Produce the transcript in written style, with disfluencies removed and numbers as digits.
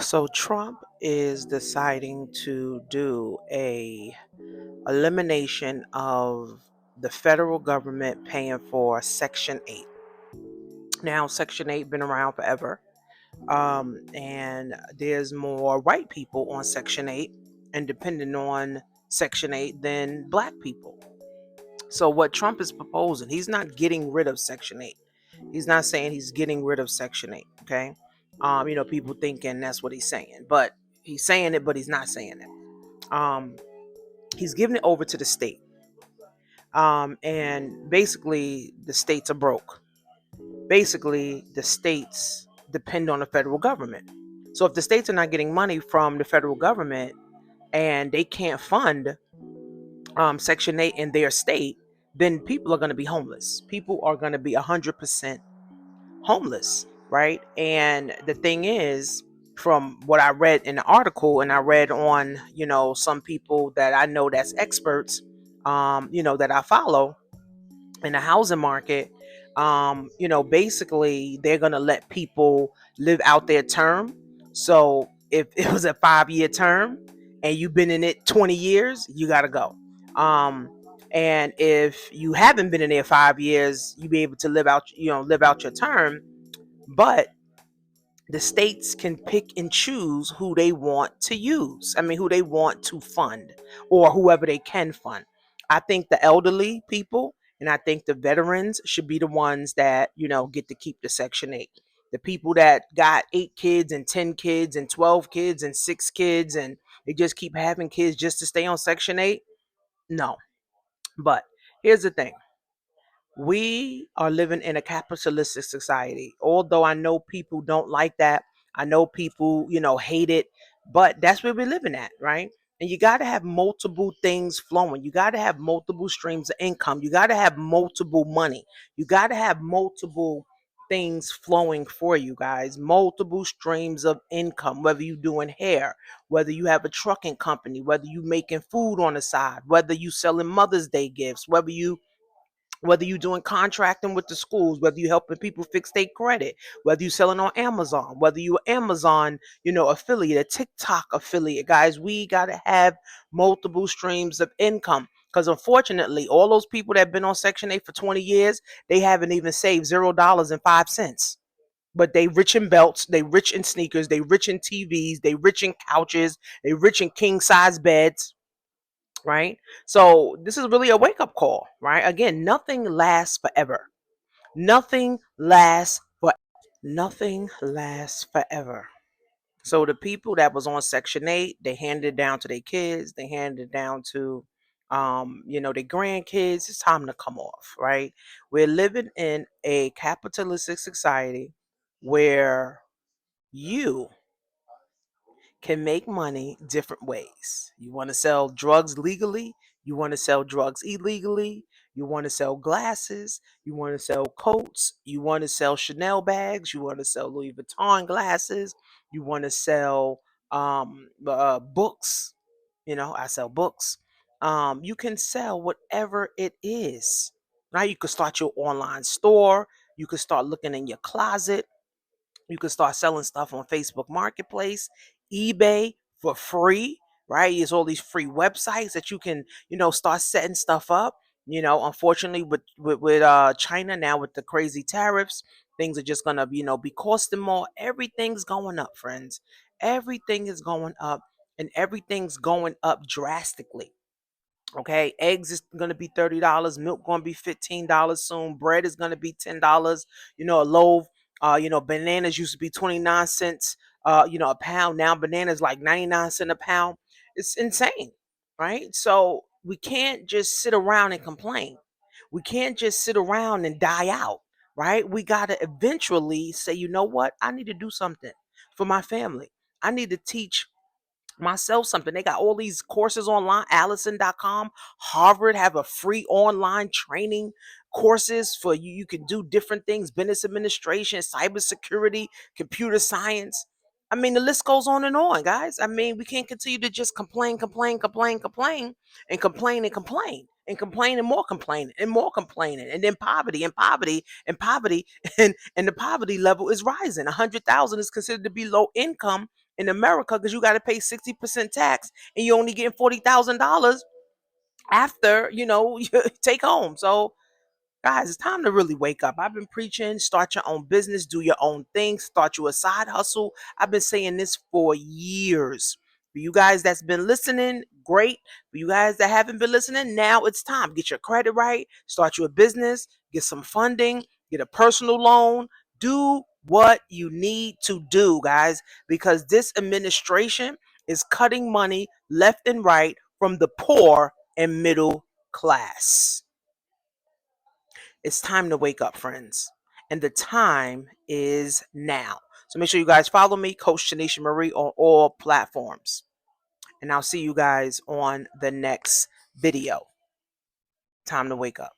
So Trump is deciding to do a elimination of the federal government paying for Section 8. Now, Section 8 been around forever. And there's more white people on Section 8 and depending on Section 8 than black people. So what Trump is proposing, he's not getting rid of Section 8. He's not saying he's getting rid of Section 8. Okay. People thinking that's what he's saying, but he's saying it, but he's not saying it. He's giving it over to the state. And basically the states are broke. Basically, the states depend on the federal government. So if the states are not getting money from the federal government and they can't fund Section 8 in their state, then people are going to be homeless. People are going to be 100% homeless, right? And the thing is, from what I read in the article and I read on, some people that I know that's experts, that I follow in the housing market, basically they're going to let people live out their term. So if it was a 5-year term and you've been in it 20 years, you got to go. And if you haven't been in there 5 years, you be able to live out your term. But the states can pick and choose who they want to use. I mean, who they want to fund or whoever they can fund. I think the elderly people and I think the veterans should be the ones that, get to keep the Section 8. The people that got 8 kids and 10 kids and 12 kids and 6 kids and they just keep having kids just to stay on Section 8. No. But here's the thing. We are living in a capitalistic society. Although I know people don't like that. I know people, hate it, but that's where we're living at, right? And you got to have multiple things flowing. You got to have multiple streams of income. You got to have multiple money. You got to have multiple things flowing for you guys, multiple streams of income, whether you're doing hair, whether you have a trucking company, whether you making food on the side, whether you selling Mother's Day gifts, whether you're doing contracting with the schools, whether you're helping people fix their credit, whether you're selling on Amazon, whether you're Amazon, affiliate, a TikTok affiliate, guys, we got to have multiple streams of income. Because unfortunately, all those people that have been on Section 8 for 20 years, they haven't even saved $0.05. But they rich in belts, they rich in sneakers, they rich in TVs, they rich in couches, they rich in king size beds, right? So this is really a wake up call, right? Again, nothing lasts forever. Nothing lasts forever. Nothing lasts forever. So the people that was on Section 8, they handed it down to their kids, they handed it down to their grandkids. It's time to come off, right? We're living in a capitalistic society where you can make money different ways. You want to sell drugs legally, you want to sell drugs illegally, you want to sell glasses, you want to sell coats, you want to sell Chanel bags, you want to sell Louis Vuitton glasses, you want to sell books. I sell books. You can sell whatever it is. Now you can start your online store. You can start looking in your closet. You can start selling stuff on Facebook Marketplace, eBay for free, right? There's all these free websites that you can, start setting stuff up. Unfortunately, with China now with the crazy tariffs, things are just gonna, be costing more. Everything's going up, friends. Everything is going up, and everything's going up drastically. Okay, eggs is gonna be $30, milk gonna be $15 soon, bread is gonna be $10, a loaf. Bananas used to be 29 cents, a pound. Now bananas like 99 cents a pound. It's insane, right? So we can't just sit around and complain. We can't just sit around and die out, right? We gotta eventually say, you know what? I need to do something for my family. I need to teach myself something. They got all these courses online. Allison.com, Harvard have a free online training courses for you. You can do different things: business administration, cybersecurity, computer science. I mean, the list goes on, guys. I mean, we can't continue to just complain, complain, complain, complain, and complain and complain and complain and more complaining and more complaining, and then poverty and poverty and poverty and the poverty level is rising. 100,000 is considered to be low income in America because you got to pay 60% tax and you only getting $40,000 after, you take home. So guys, it's time to really wake up. I've been preaching, start your own business, do your own thing, start you a side hustle. I've been saying this for years. For you guys that's been listening, great. For you guys that haven't been listening, now it's time. Get your credit right, start you a business, get some funding, get a personal loan. Do what you need to do, guys, because this administration is cutting money left and right from the poor and middle class. It's time to wake up, friends. And the time is now. So make sure you guys follow me, Coach Tanisha Marie, on all platforms. And I'll see you guys on the next video. Time to wake up.